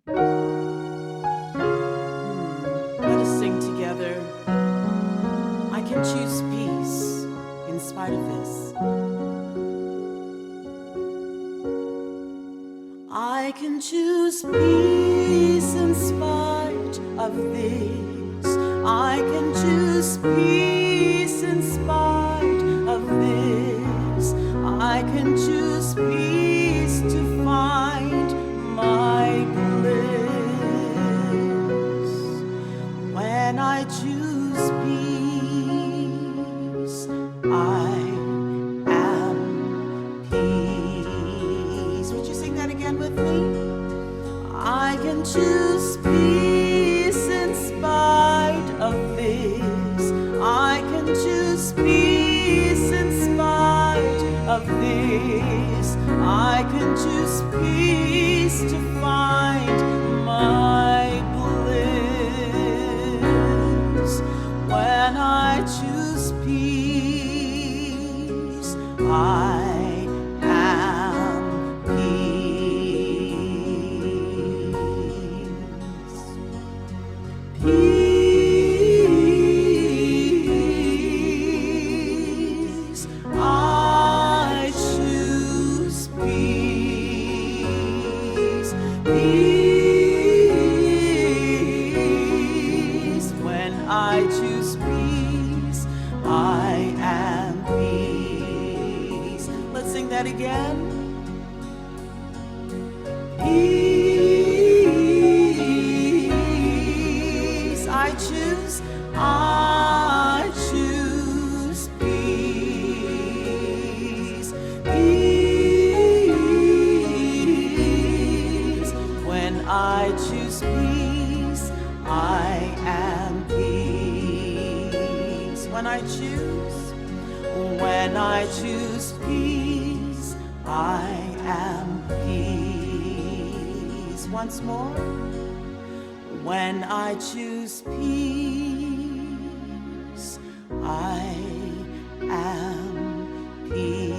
Let us sing together. I can choose peace in spite of this. I can choose peace in spite of this. I can choose peace in spite of this. I can choose peace to find my bliss. When I choose peace, I am peace. Would you sing that again with me? I can choose peace in spite of this. I can choose peace in spite of this. I can choose peace to find my bliss. When I choose peace, I am peace. Peace. I choose peace. Peace. When I choose peace, I am peace. Let's sing that again. Peace. I choose peace. Peace. When I choose peace, I am peace. When I choose peace, I am peace. Once more. When I choose peace, I am peace.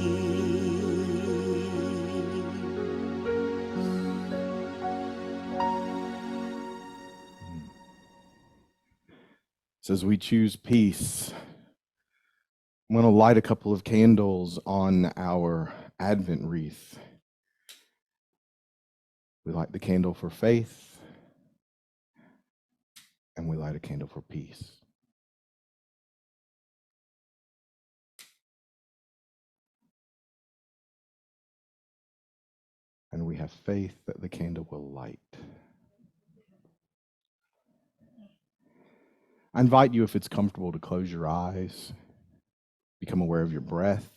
So as we choose peace, I'm going to light a couple of candles on our Advent wreath. We light the candle for faith, and we light a candle for peace. And we have faith that the candle will light. I invite you, if it's comfortable, to close your eyes, become aware of your breath.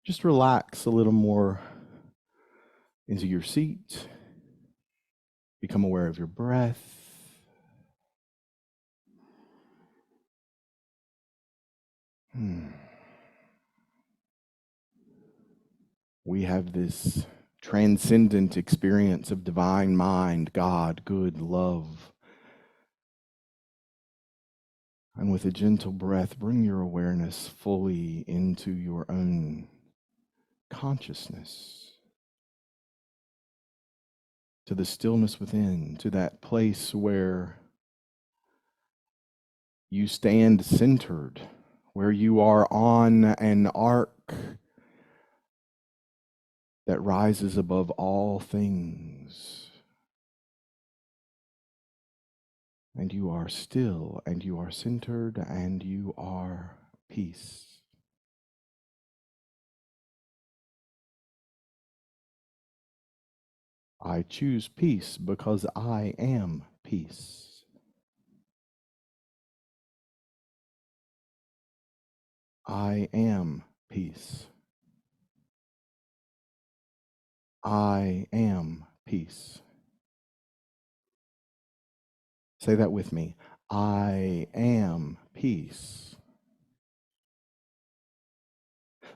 Just relax a little more into your seat. Become aware of your breath. We have this transcendent experience of divine mind, God, good, love. And with a gentle breath, bring your awareness fully into your own consciousness, to the stillness within, to that place where you stand centered, where you are on an arc that rises above all things. And you are still, and you are centered, and you are peace. I choose peace because I am peace. I am peace. I am peace. Say that with me. I am peace.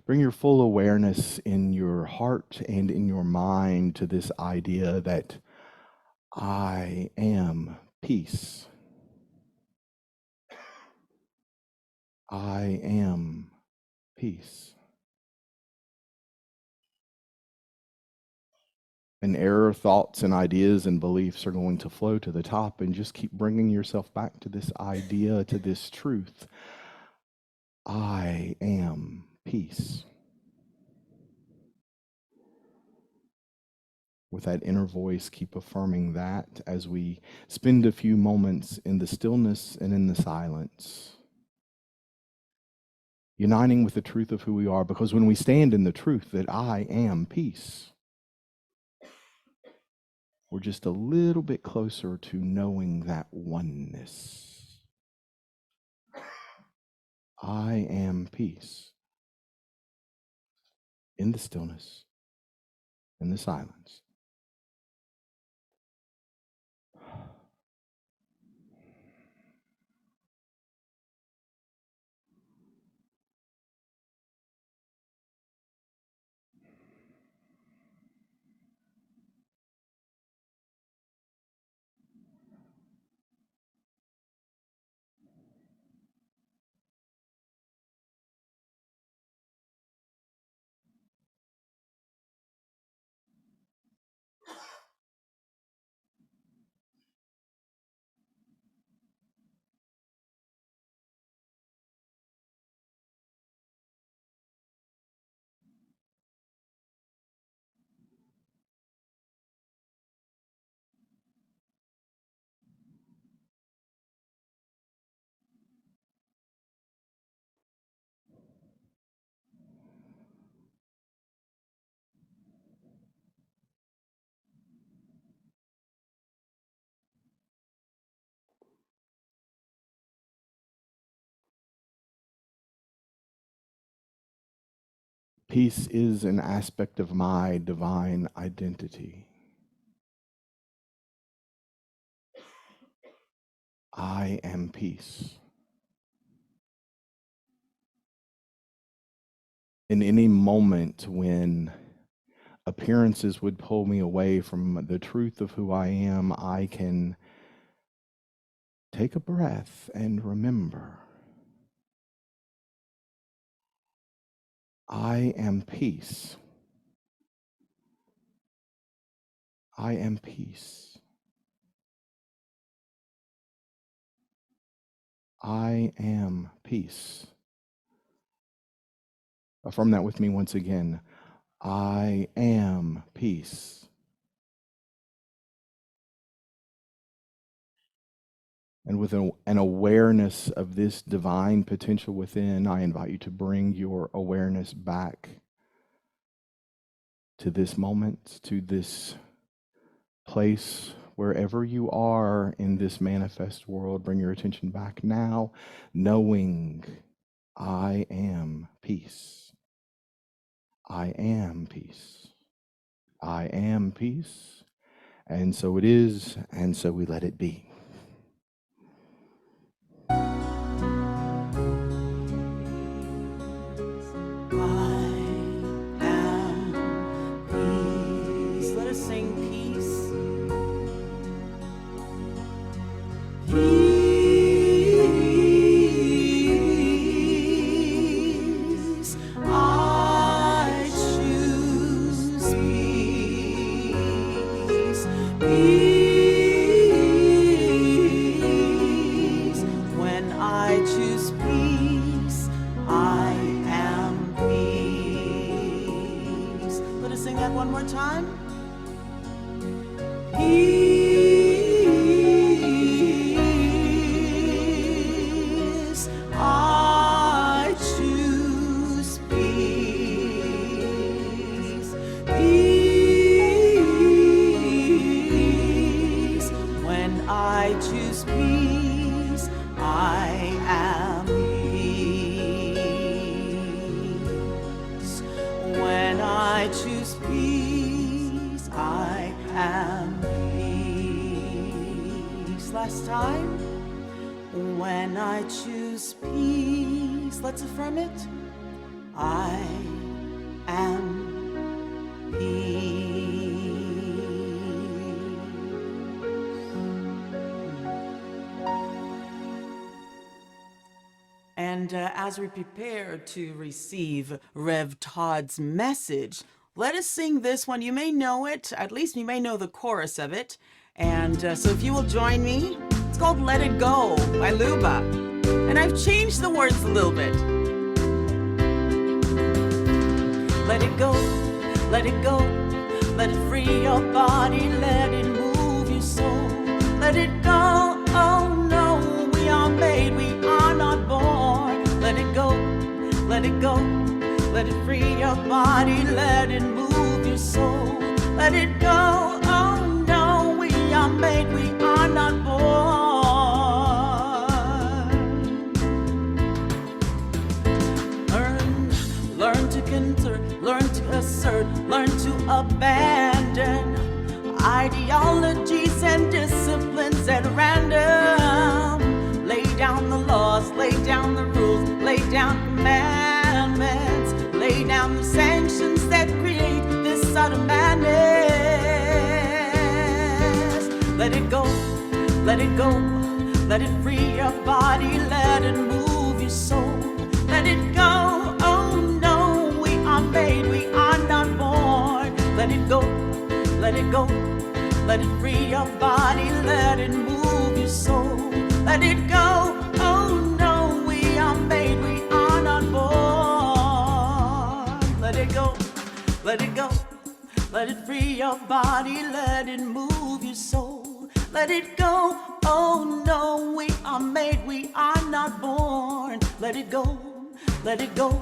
Bring your full awareness in your heart and in your mind to this idea that I am peace. I am peace. And error thoughts and ideas and beliefs are going to flow to the top, and just keep bringing yourself back to this idea, to this truth. I am peace. With that inner voice, keep affirming that as we spend a few moments in the stillness and in the silence, uniting with the truth of who we are, because when we stand in the truth that I am peace, we're just a little bit closer to knowing that oneness. I am peace. In the stillness, in the silence. Peace is an aspect of my divine identity. I am peace. In any moment when appearances would pull me away from the truth of who I am, I can take a breath and remember I am peace. I am peace. I am peace. Affirm that with me once again. I am peace. And with an awareness of this divine potential within, I invite you to bring your awareness back to this moment, to this place, wherever you are in this manifest world. Bring your attention back now, knowing I am peace. I am peace. I am peace. And so it is, and so we let it be. Last time. When I choose peace, let's affirm it. I am peace. And as we prepare to receive Rev Todd's message, let us sing this one. You may know it, at least you may know the chorus of it. And so if you will join me, it's called Let It Go by Luba. And I've changed the words a little bit. Let it go, let it go, let it free your body, let it move your soul. Let it go, oh no, we are made, we are not born. Let it go, let it go, let it free your body, let it move your soul. Let it go, oh no, we are made, we are not born. Learn to conquer, learn to assert, learn to abandon ideologies and disciplines at random. Lay down the laws, lay down the rules, lay down commandments, lay down the sanctions that create this sort of madness. Let it go, let it go, let it free your body, let it move your soul. Let it go, oh no, we are made, we are not born. Let it go, let it go, let it free your body, let it move your soul. Let it go, oh no, we are made, we are not born. Let it go, let it go, let it free your body, let it move your soul. Let it go, oh no, we are made, we are not born. Let it go, let it go,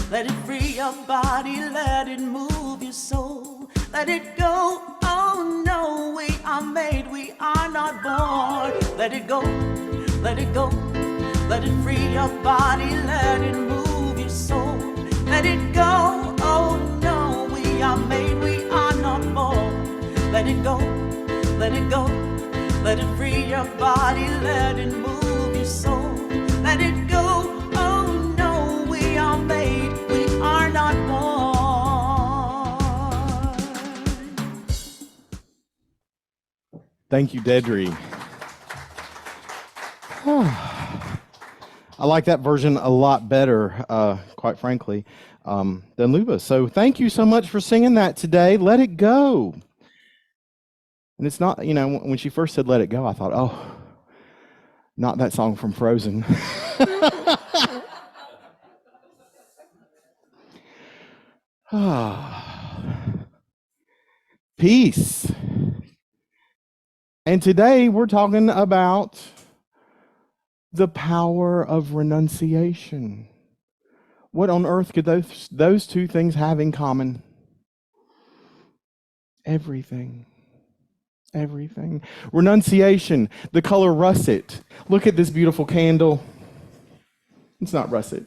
let it free your body, let it move your soul. Let it go, oh no, we are made, we are not born. Let it go, let it go, let it free your body, let it move your soul. Let it go, oh no, we are made, we are not born. Let it go, let it go, let it free your body, let it move your soul. Let it go, oh no, we are made, we are not born. Thank you, Deidrey. I like that version a lot better, quite frankly, than Luba. So thank you so much for singing that today. Let it go. And it's not, you know, when she first said let it go, I thought, oh, not that song from Frozen. Peace. And today we're talking about the power of renunciation. What on earth could those two things have in common? Everything. Everything. Renunciation, the color russet. Look at this beautiful candle. It's not russet.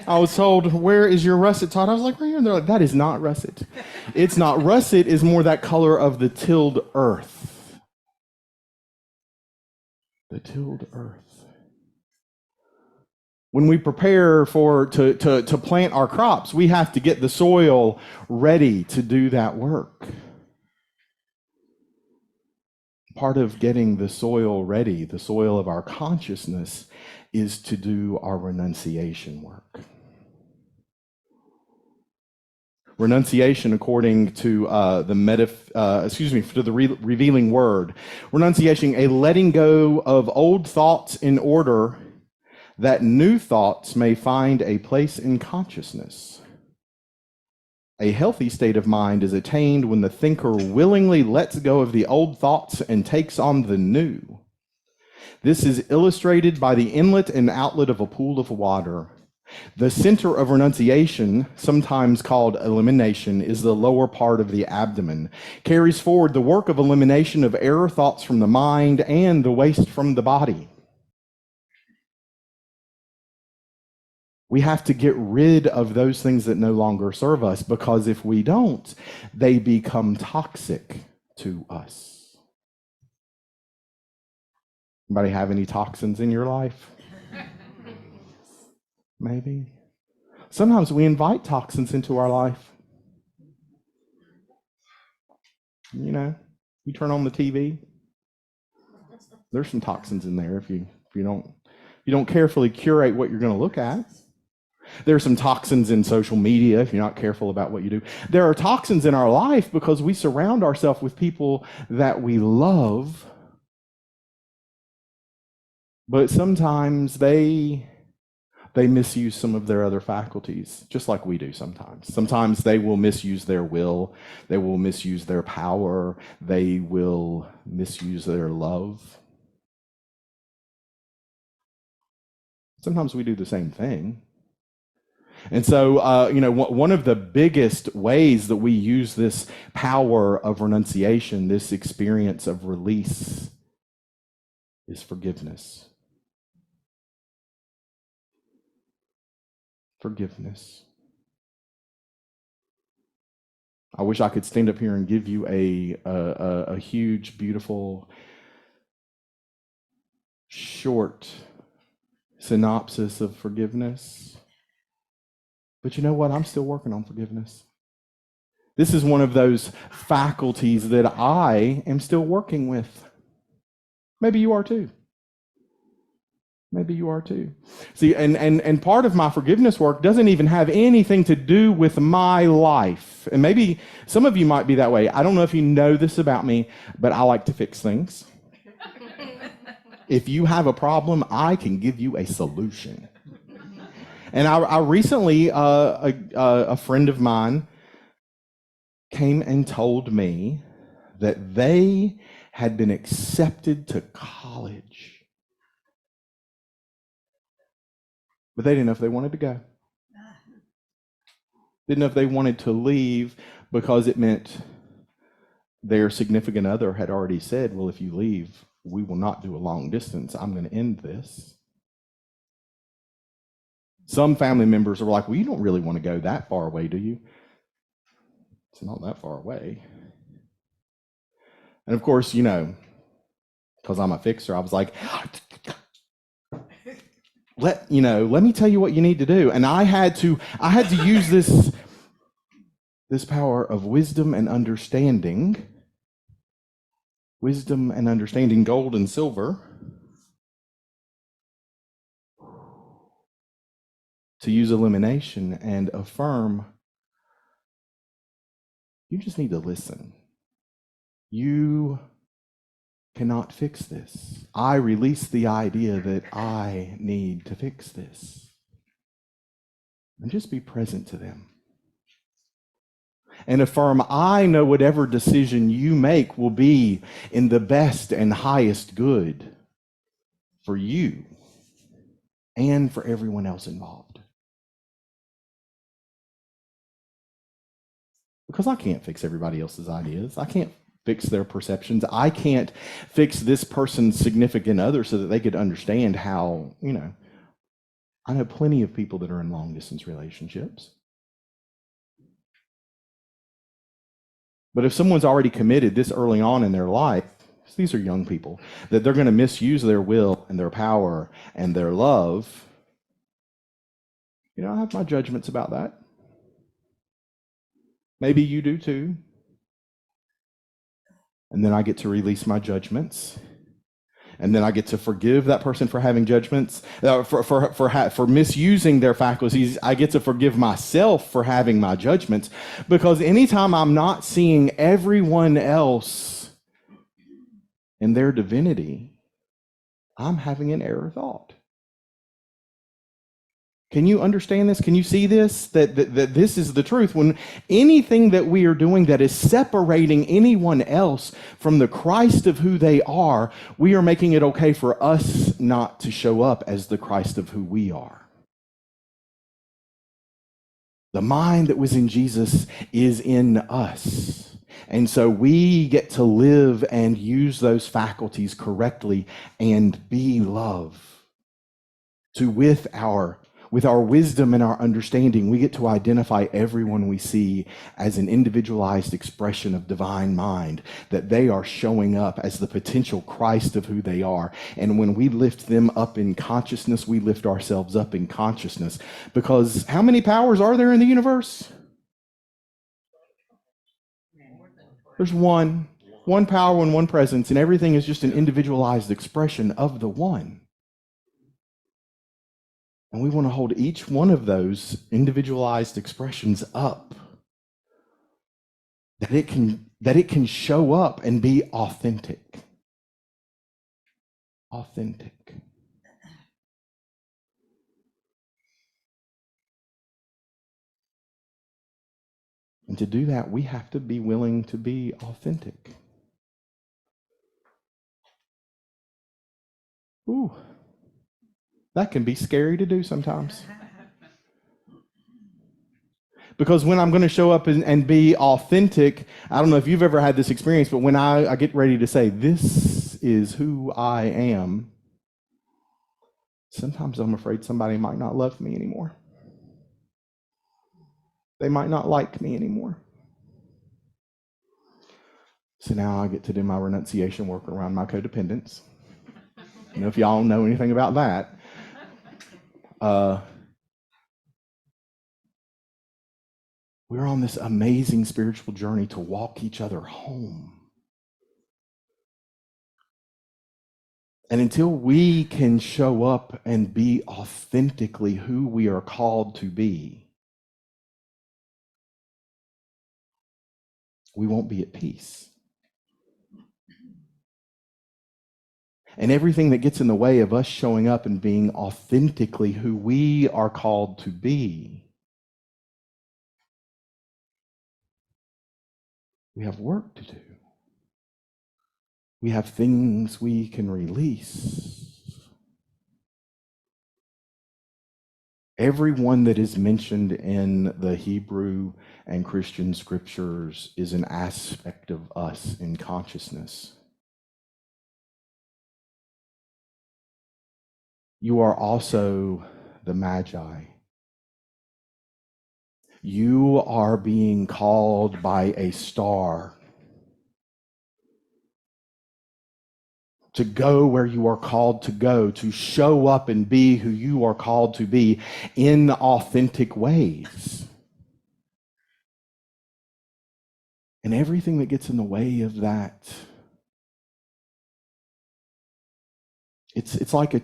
I was told, where is your russet, Todd? I was like, right here. And they're like, that is not russet. It's not russet, is more that color of the tilled earth. The tilled earth. When we prepare to plant our crops, we have to get the soil ready to do that work. Part of getting the soil ready, the soil of our consciousness, is to do our renunciation work. Renunciation, according to the revealing word, renunciation, a letting go of old thoughts in order that new thoughts may find a place in consciousness. A healthy state of mind is attained when the thinker willingly lets go of the old thoughts and takes on the new. This is illustrated by the inlet and outlet of a pool of water. The center of renunciation, sometimes called elimination, is the lower part of the abdomen, carries forward the work of elimination of error thoughts from the mind and the waste from the body. We have to get rid of those things that no longer serve us, because if we don't, they become toxic to us. Anybody have any toxins in your life? Maybe. Sometimes we invite toxins into our life. You know, you turn on the TV, there's some toxins in there if you don't carefully curate what you're going to look at. There are some toxins in social media if you're not careful about what you do. There are toxins in our life because we surround ourselves with people that we love, but sometimes they misuse some of their other faculties, just like we do sometimes. Sometimes they will misuse their will, they will misuse their power, they will misuse their love. Sometimes we do the same thing. And so, one of the biggest ways that we use this power of renunciation, this experience of release, is forgiveness. Forgiveness. I wish I could stand up here and give you a huge, beautiful, short synopsis of forgiveness. But you know what? I'm still working on forgiveness. This is one of those faculties that I am still working with. Maybe you are too. Maybe you are too. See, and part of my forgiveness work doesn't even have anything to do with my life. And maybe some of you might be that way. I don't know if you know this about me, but I like to fix things. If you have a problem, I can give you a solution. And I recently, a friend of mine came and told me that they had been accepted to college, but they didn't know if they wanted to go. Didn't know if they wanted to leave because it meant their significant other had already said, well, if you leave, we will not do a long distance. I'm going to end this. Some family members are like, well, you don't really want to go that far away, do you? It's not that far away. And of course, because I'm a fixer, I was like, let me tell you what you need to do. And I had to use this power of wisdom and understanding, gold and silver, to use elimination and affirm, you just need to listen. You cannot fix this. I release the idea that I need to fix this. And just be present to them. And affirm, I know whatever decision you make will be in the best and highest good for you and for everyone else involved. Because I can't fix everybody else's ideas. I can't fix their perceptions. I can't fix this person's significant other so that they could understand how, I know plenty of people that are in long distance relationships. But if someone's already committed this early on in their life, these are young people, that they're going to misuse their will and their power and their love, I have my judgments about that. Maybe you do too. And then I get to release my judgments. And then I get to forgive that person for having judgments, for misusing their faculties. I get to forgive myself for having my judgments, because anytime I'm not seeing everyone else in their divinity, I'm having an error thought. Can you understand this? Can you see this? That this is the truth. When anything that we are doing that is separating anyone else from the Christ of who they are, we are making it okay for us not to show up as the Christ of who we are. The mind that was in Jesus is in us. And so we get to live and use those faculties correctly and be love. With our wisdom and our understanding, we get to identify everyone we see as an individualized expression of divine mind, that they are showing up as the potential Christ of who they are. And when we lift them up in consciousness, we lift ourselves up in consciousness. Because how many powers are there in the universe? There's one power and one presence, and everything is just an individualized expression of the one. And we want to hold each one of those individualized expressions up, that it can show up and be authentic. Authentic. And to do that, we have to be willing to be authentic. Ooh, that can be scary to do sometimes. Because when I'm going to show up and be authentic, I don't know if you've ever had this experience, but when I get ready to say, this is who I am, sometimes I'm afraid somebody might not love me anymore. They might not like me anymore. So now I get to do my renunciation work around my codependence. You know, if y'all know anything about that. We're on this amazing spiritual journey to walk each other home. And until we can show up and be authentically who we are called to be, we won't be at peace. And everything that gets in the way of us showing up and being authentically who we are called to be, we have work to do. We have things we can release. Everyone that is mentioned in the Hebrew and Christian scriptures is an aspect of us in consciousness. You are also the Magi. You are being called by a star to go where you are called to go, to show up and be who you are called to be in authentic ways. And everything that gets in the way of that, it's like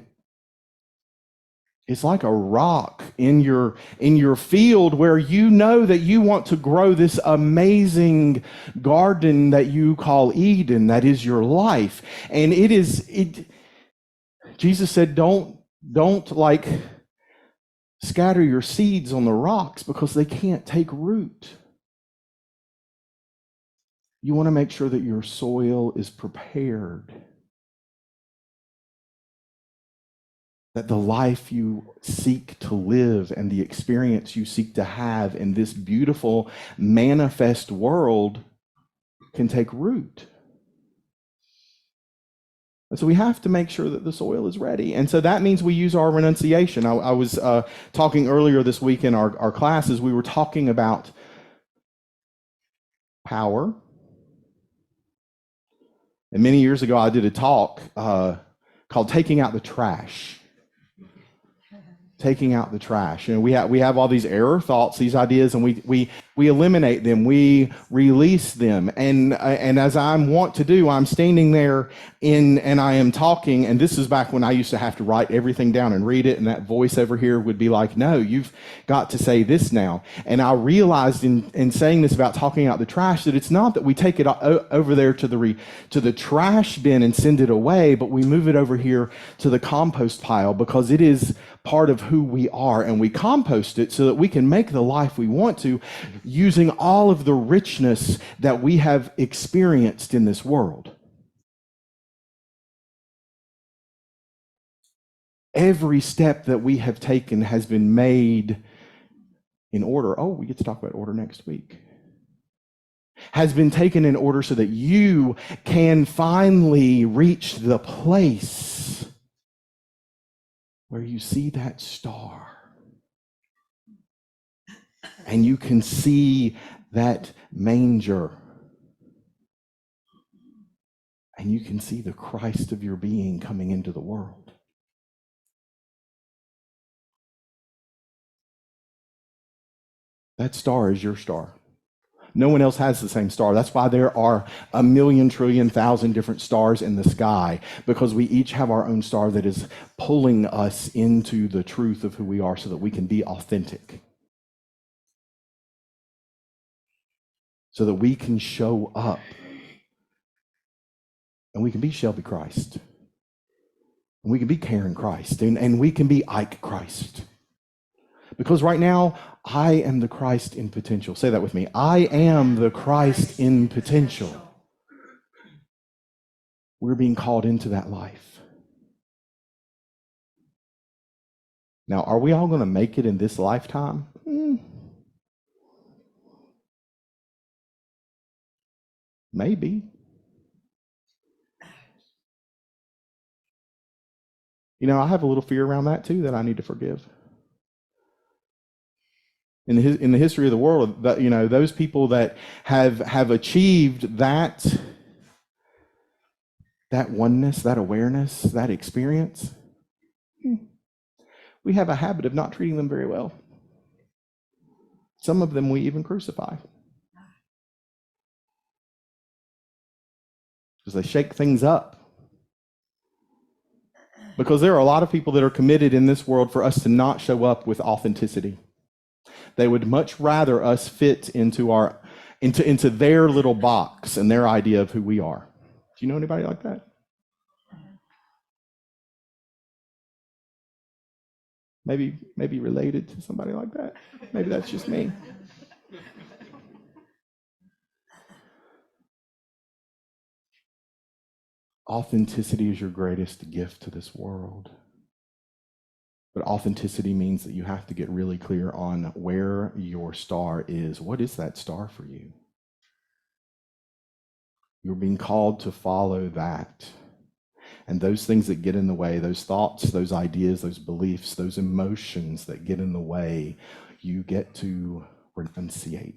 a rock in your field where you know that you want to grow this amazing garden that you call Eden, that is your life. And Jesus said, don't like scatter your seeds on the rocks because they can't take root. You want to make sure that your soil is prepared, that the life you seek to live and the experience you seek to have in this beautiful manifest world can take root. And so we have to make sure that the soil is ready. And so that means we use our renunciation. I was talking earlier this week in our classes, we were talking about power. And many years ago, I did a talk called Taking Out the Trash. Taking out the trash. And we have all these error thoughts, these ideas, and we eliminate them, we release them. And as I'm wont to do, I'm standing there and I am talking, and this is back when I used to have to write everything down and read it, and that voice over here would be like, no, you've got to say this now. And I realized in saying this about talking out the trash that it's not that we take it over there to the trash bin and send it away, but we move it over here to the compost pile because it is part of who we are, and we compost it so that we can make the life we want to using all of the richness that we have experienced in this world. Every step that we have taken has been made in order. Oh, we get to talk about order next week. Has been taken in order so that you can finally reach the place where you see that star and you can see that manger and you can see the Christ of your being coming into the world. That star is your star. No one else has the same star. That's why there are a million, trillion, thousand different stars in the sky, because we each have our own star that is pulling us into the truth of who we are so that we can be authentic, so that we can show up and we can be Shelby Christ, and we can be Karen Christ, and we can be Ike Christ. Because right now, I am the Christ in potential. Say that with me. I am the Christ in potential. We're being called into that life. Now, are we all going to make it in this lifetime? Maybe. You know, I have a little fear around that too, that I need to forgive. In the history of the world, that, you know, those people that have achieved that oneness, that awareness, that experience, we have a habit of not treating them very well. Some of them we even crucify, because they shake things up. Because there are a lot of people that are committed in this world for us to not show up with authenticity. They would much rather us fit into their little box and their idea of who we are. Do you know anybody like that? Maybe related to somebody like that. Maybe that's just me. Authenticity is your greatest gift to this world. But authenticity means that you have to get really clear on where your star is. What is that star for you? You're being called to follow that. And those things that get in the way, those thoughts, those ideas, those beliefs, those emotions that get in the way, you get to renunciate.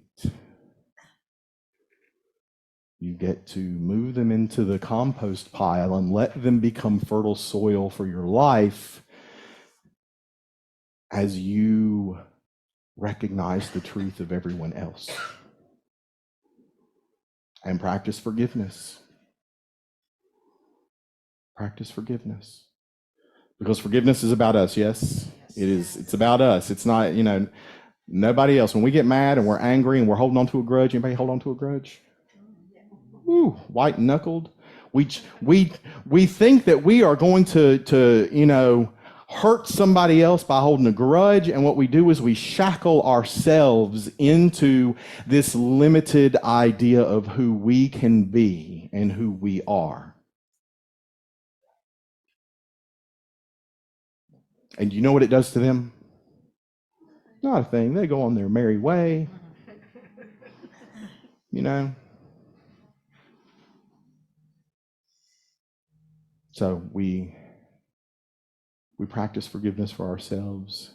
You get to move them into the compost pile and let them become fertile soil for your life as you recognize the truth of everyone else. And practice forgiveness. Practice forgiveness. Because forgiveness is about us, yes? It is. It's about us. It's not, you know, nobody else. When we get mad and we're angry and we're holding on to a grudge, anybody hold on to a grudge? Woo, white-knuckled. We think that we are going to, you know, hurt somebody else by holding a grudge, and what we do is we shackle ourselves into this limited idea of who we can be and who we are. And you know what it does to them? Not a thing. They go on their merry way. You know? So we practice forgiveness for ourselves.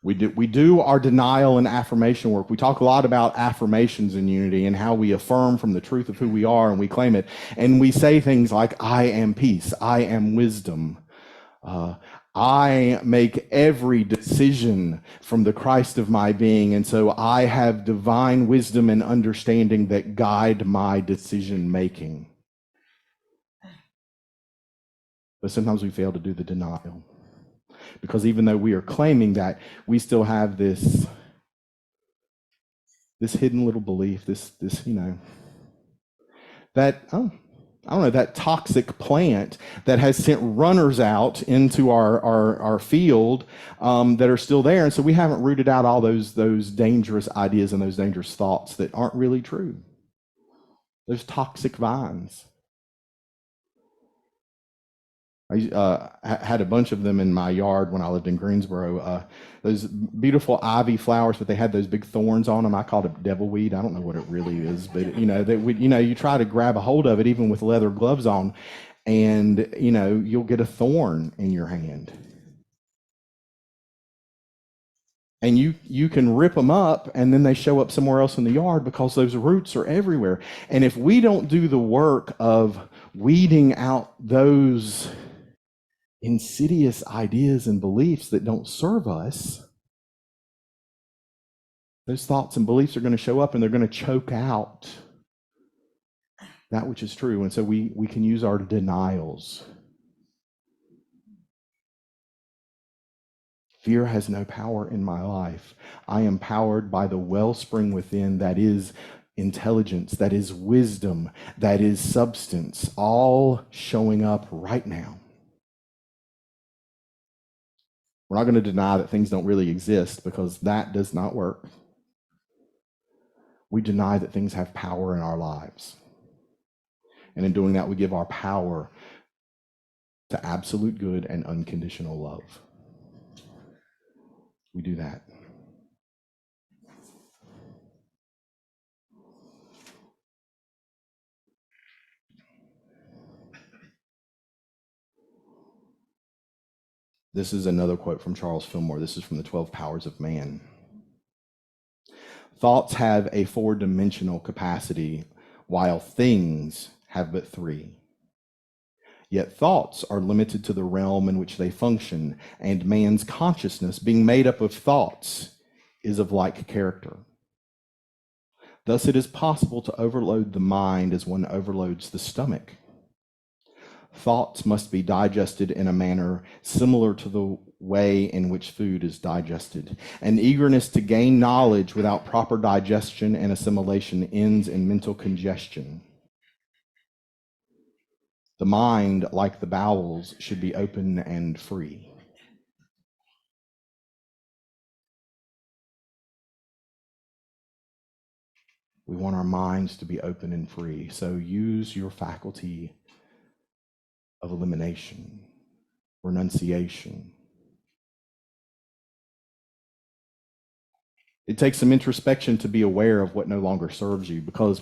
We do our denial and affirmation work. We talk a lot about affirmations in unity and how we affirm from the truth of who we are and we claim it. And we say things like, I am peace, I am wisdom. I make every decision from the Christ of my being, and so I have divine wisdom and understanding that guide my decision making. But sometimes we fail to do the denial, because even though we are claiming that, we still have this hidden little belief, this you know, that I don't know, that toxic plant that has sent runners out into our field that are still there. And so we haven't rooted out all those dangerous ideas and those dangerous thoughts that aren't really true. Those toxic vines. I had a bunch of them in my yard when I lived in Greensboro. Those beautiful ivy flowers, but they had those big thorns on them. I called it devilweed. I don't know what it really is, but you know, you try to grab a hold of it even with leather gloves on, and you know, you'll get a thorn in your hand. And you can rip them up, and then they show up somewhere else in the yard because those roots are everywhere. And if we don't do the work of weeding out those insidious ideas and beliefs that don't serve us, Those thoughts and beliefs are going to show up and they're going to choke out that which is true. And so we can use our denials. Fear has no power in my life. I am powered by the wellspring within that is intelligence, that is wisdom, that is substance, all showing up right now. We're not going to deny that things don't really exist because that does not work. We deny that things have power in our lives. And in doing that, we give our power to absolute good and unconditional love. We do that. This is another quote from Charles Fillmore. This is from the 12 Powers of Man. Thoughts have a 4-dimensional capacity, while things have but 3. Yet thoughts are limited to the realm in which they function, and man's consciousness, being made up of thoughts, is of like character. Thus it is possible to overload the mind as one overloads the stomach. Thoughts must be digested in a manner similar to the way in which food is digested. An eagerness to gain knowledge without proper digestion and assimilation ends in mental congestion. The mind, like the bowels, should be open and free. We want our minds to be open and free. So use your faculty of elimination, renunciation. It takes some introspection to be aware of what no longer serves you, because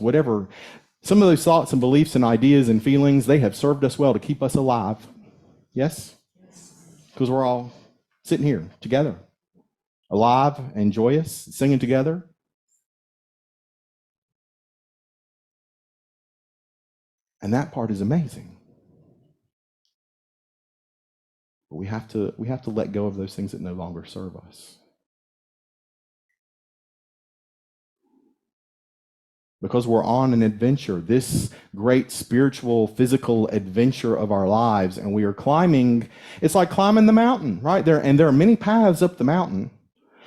some of those thoughts and beliefs and ideas and feelings, they have served us well to keep us alive. Yes? Because we're all sitting here together, alive and joyous, singing together. And that part is amazing. But we have to let go of those things that no longer serve us. Because we're on an adventure, this great spiritual, physical adventure of our lives, and we are climbing. It's like climbing the mountain, right? There are many paths up the mountain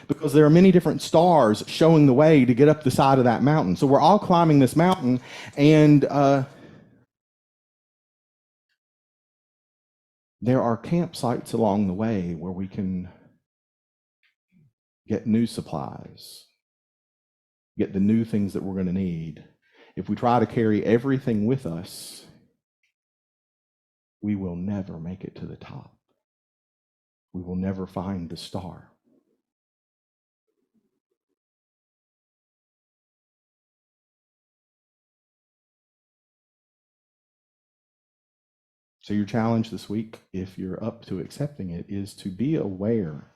because there are many different stars showing the way to get up the side of that mountain. So we're all climbing this mountain, and there are campsites along the way where we can get new supplies, get the new things that we're going to need. If we try to carry everything with us, we will never make it to the top. We will never find the star. So your challenge this week, if you're up to accepting it, is to be aware,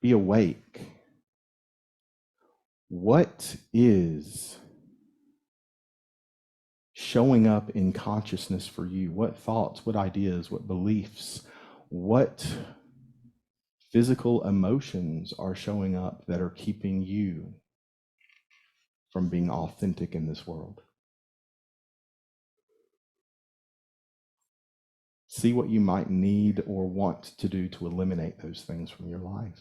be awake. What is showing up in consciousness for you? What thoughts, what ideas, what beliefs, what physical emotions are showing up that are keeping you from being authentic in this world? See what you might need or want to do to eliminate those things from your life.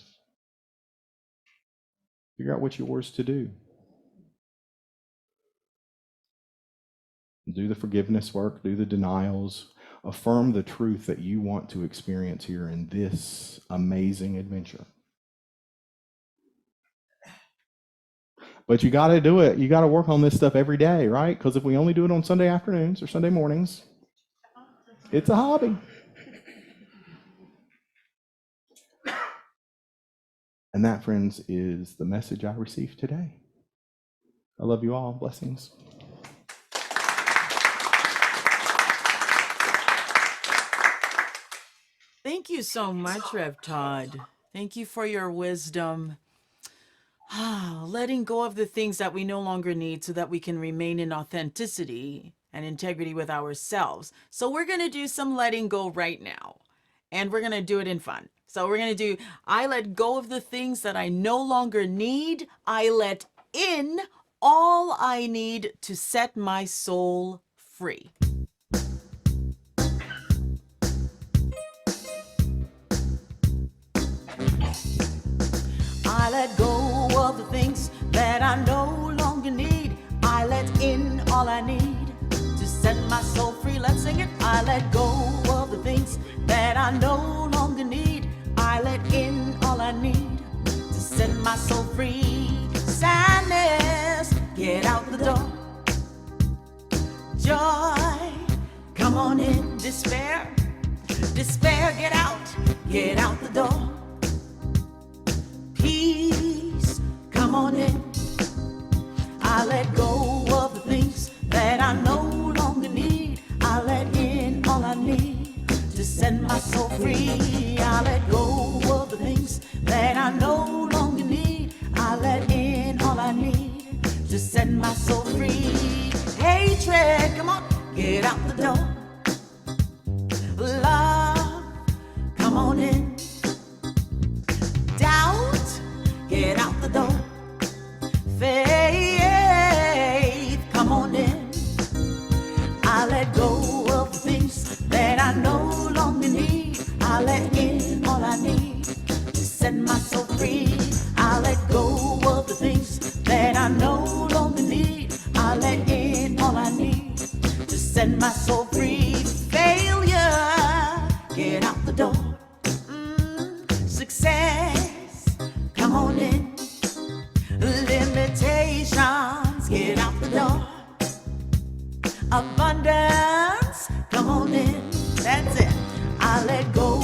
Figure out what's yours to do. Do the forgiveness work, do the denials, affirm the truth that you want to experience here in this amazing adventure. But you got to do it. You got to work on this stuff every day, right? Because if we only do it on Sunday afternoons or Sunday mornings, it's a hobby. And that, friends, is the message I received today. I love you all. Blessings. Thank you so much, Rev Todd. Thank you for your wisdom. Letting go of the things that we no longer need so that we can remain in authenticity and integrity with ourselves. So we're going to do some letting go right now. And we're going to do it in fun. So we're going to do, I let go of the things that I no longer need. I let in all I need to set my soul free. I let go of the things that I no longer need. I let in all I need to set my soul free. Let's sing it. I let go of the things that I no longer need. I let in all I need to set my soul free. Sadness, get out the door. Joy, come on in. Despair, get out the door. Peace, come on in. I let go of the things that I no longer need. I let in all I need to set my soul free. I let go of the things that I no longer need. I let in all I need to set my soul free. Hatred, come on, get out the door. Love, come on in. Doubt, get out the door. Faith, come on in. I let go of the things that I no longer need. I let in all I need to set my soul free. I let go of the things that I no longer need. I let in all I need to set my soul free. Failure, get out the door. Success, come on in. Limitations, get out the door. Abundance, come on in. That's it. I let go